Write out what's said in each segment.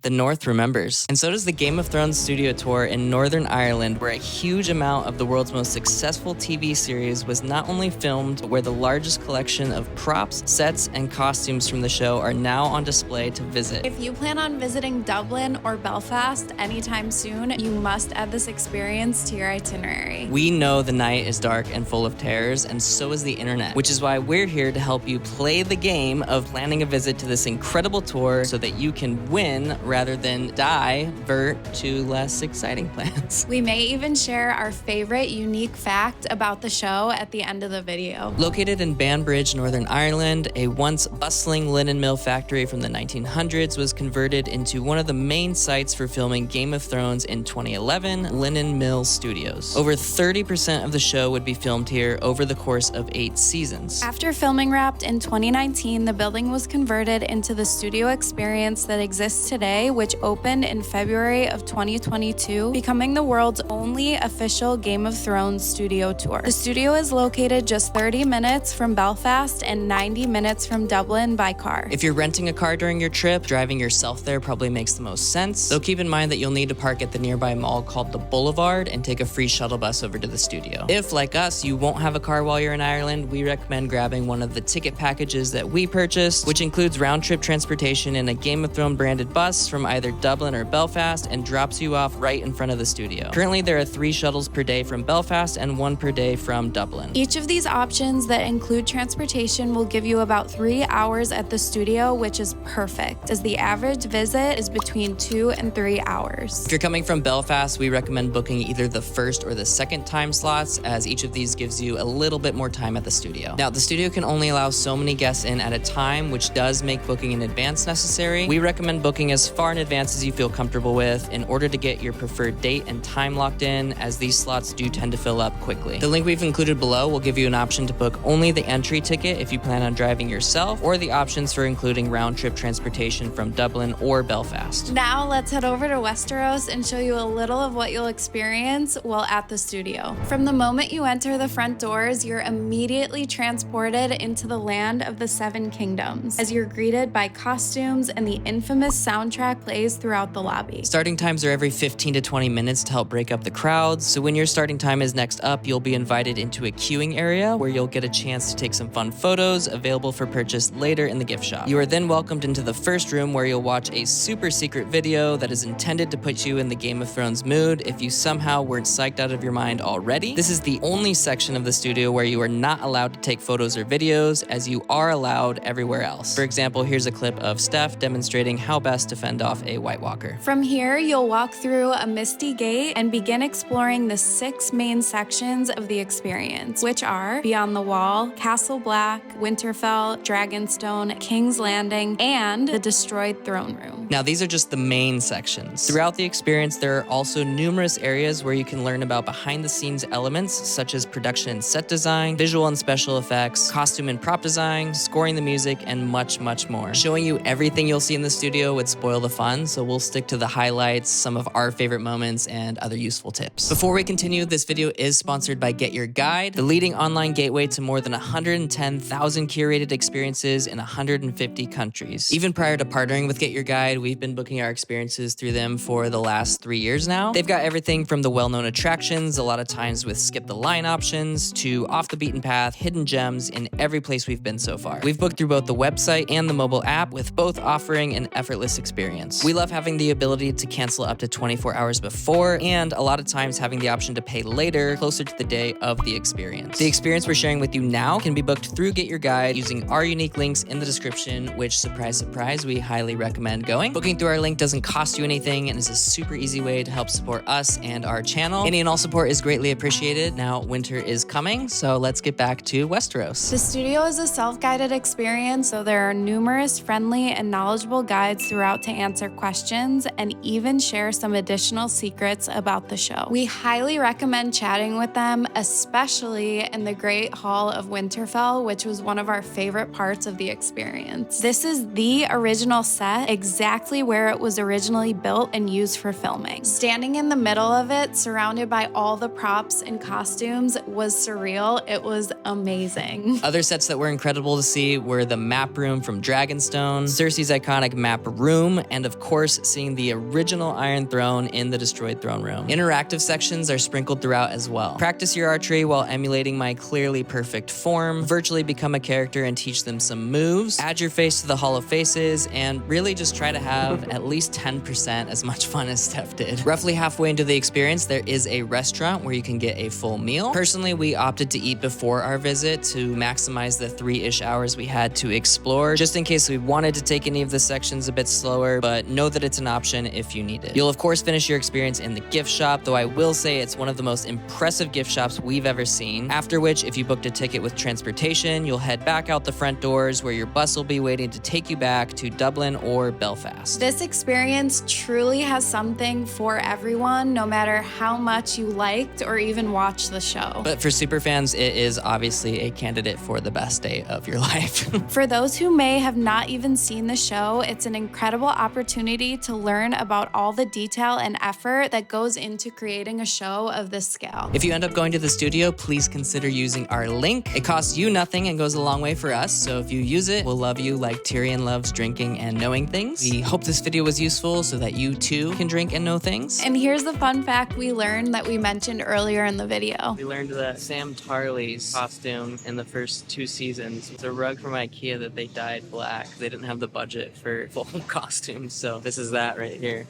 The North remembers. And so does the Game of Thrones studio tour in Northern Ireland, where a huge amount of the world's most successful TV series was not only filmed, but where the largest collection of props, sets, and costumes from the show are now on display to visit. If you plan on visiting Dublin or Belfast anytime soon, you must add this experience to your itinerary. We know the night is dark and full of terrors, and so is the internet, which is why we're here to help you play the game of planning a visit to this incredible tour so that you can win rather than divert to less exciting plans. We may even share our favorite unique fact about the show at the end of the video. Located in Banbridge, Northern Ireland, a once bustling linen mill factory from the 1900s was converted into one of the main sites for filming Game of Thrones in 2011, Linen Mill Studios. Over 30% of the show would be filmed here over the course of 8 seasons. After filming wrapped in 2019, the building was converted into the studio experience that exists today, which opened in February of 2022, becoming the world's only official Game of Thrones studio tour. The studio is located just 30 minutes from Belfast and 90 minutes from Dublin by car. If you're renting a car during your trip, driving yourself there probably makes the most sense, though keep in mind that you'll need to park at the nearby mall called the Boulevard and take a free shuttle bus over to the studio. If, like us, you won't have a car while you're in Ireland, we recommend grabbing one of the ticket packages that we purchased, which includes round-trip transportation in a Game of Thrones branded bus from either Dublin or Belfast and drops you off right in front of the studio. Currently, there are 3 shuttles per day from Belfast and 1 per day from Dublin. Each of these options that include transportation will give you about 3 hours at the studio, which is perfect, as the average visit is between 2 and 3 hours. If you're coming from Belfast, we recommend booking either the first or the second time slots, as each of these gives you a little bit more time at the studio. Now, the studio can only allow so many guests in at a time, which does make booking in advance necessary. We recommend booking as far in advance as you feel comfortable with in order to get your preferred date and time locked in, as these slots do tend to fill up quickly. The link we've included below will give you an option to book only the entry ticket if you plan on driving yourself, or the options for including round-trip transportation from Dublin or Belfast. Now let's head over to Westeros and show you a little of what you'll experience while at the studio. From the moment you enter the front doors, you're immediately transported into the land of the Seven Kingdoms, as you're greeted by costumes and the infamous soundtrack plays throughout the lobby. Starting times are every 15 to 20 minutes to help break up the crowds, so when your starting time is next up, you'll be invited into a queuing area where you'll get a chance to take some fun photos available for purchase later in the gift shop. You are then welcomed into the first room where you'll watch a super secret video that is intended to put you in the Game of Thrones mood if you somehow weren't psyched out of your mind already. This is the only section of the studio where you are not allowed to take photos or videos, as you are allowed everywhere else. For example, here's a clip of Steph demonstrating how best to fend off a White Walker. From here, you'll walk through a misty gate and begin exploring the 6 main sections of the experience, which are Beyond the Wall, Castle Black, Winterfell, Dragonstone, King's Landing, and the Destroyed Throne Room. Now, these are just the main sections. Throughout the experience, there are also numerous areas where you can learn about behind-the-scenes elements such as production and set design, visual and special effects, costume and prop design, scoring the music, and much, much more. Showing you everything you'll see in the studio would spoil the fun, so we'll stick to the highlights, some of our favorite moments, and other useful tips. Before we continue, this video is sponsored by Get Your Guide, the leading online gateway to more than 110,000 curated experiences in 150 countries. Even prior to partnering with Get Your Guide, we've been booking our experiences through them for the last 3 years now. They've got everything from the well-known attractions, a lot of times with skip the line options, to off the beaten path, hidden gems in every place we've been so far. We've booked through both the website and the mobile app, with both offering an effortless experience. We love having the ability to cancel up to 24 hours before, and a lot of times having the option to pay later, closer to the day of the experience. The experience we're sharing with you now can be booked through Get Your Guide using our unique links in the description, which, surprise, surprise, we highly recommend going. Booking through our link doesn't cost you anything and is a super easy way to help support us and our channel. Any and all support is greatly appreciated. Now, winter is coming, so let's get back to Westeros. The studio is a self-guided experience, so there are numerous friendly and knowledgeable guides throughout to answer questions and even share some additional secrets about the show. We highly recommend chatting with them, especially in the Great Hall of Winterfell, which was one of our favorite parts of the experience. This is the original set, exactly where it was originally built and used for filming. Standing in the middle of it, surrounded by all the props and costumes, was surreal. It was amazing. Other sets that were incredible to see were the map room from Dragonstone, Cersei's iconic map room, and of course, seeing the original Iron Throne in the destroyed throne room. Interactive sections are sprinkled throughout as well. Practice your archery while emulating my clearly perfect form, virtually become a character and teach them some moves, add your face to the Hall of Faces, and really just try to have at least 10% as much fun as Steph did. Roughly halfway into the experience, there is a restaurant where you can get a full meal. Personally, we opted to eat before our visit to maximize the 3-ish hours we had to explore, just in case we wanted to take any of the sections a bit slower, but know that it's an option if you need it. You'll of course finish your experience in the gift shop, though I will say it's one of the most impressive gift shops we've ever seen, after which if you booked a ticket with transportation, you'll head back out the front doors where your bus will be waiting to take you back to Dublin or Belfast. This experience truly has something for everyone, no matter how much you liked or even watched the show. But for superfans, it is obviously a candidate for the best day of your life. For those who may have not even seen the show, it's an incredible opportunity to learn about all the detail and effort that goes into creating a show of this scale. If you end up going to the studio, please consider using our link. It costs you nothing and goes a long way for us, so if you use it, we'll love you like Tyrion loves drinking and knowing things. We hope this video was useful so that you too can drink and know things. And here's the fun fact we learned that we mentioned earlier in the video. We learned that Sam Tarley's costume in the first 2 seasons was a rug from IKEA that they dyed black. They didn't have the budget for full costumes, so this is that right here.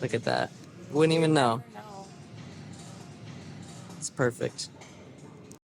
Look at that. Wouldn't even know. No. It's perfect.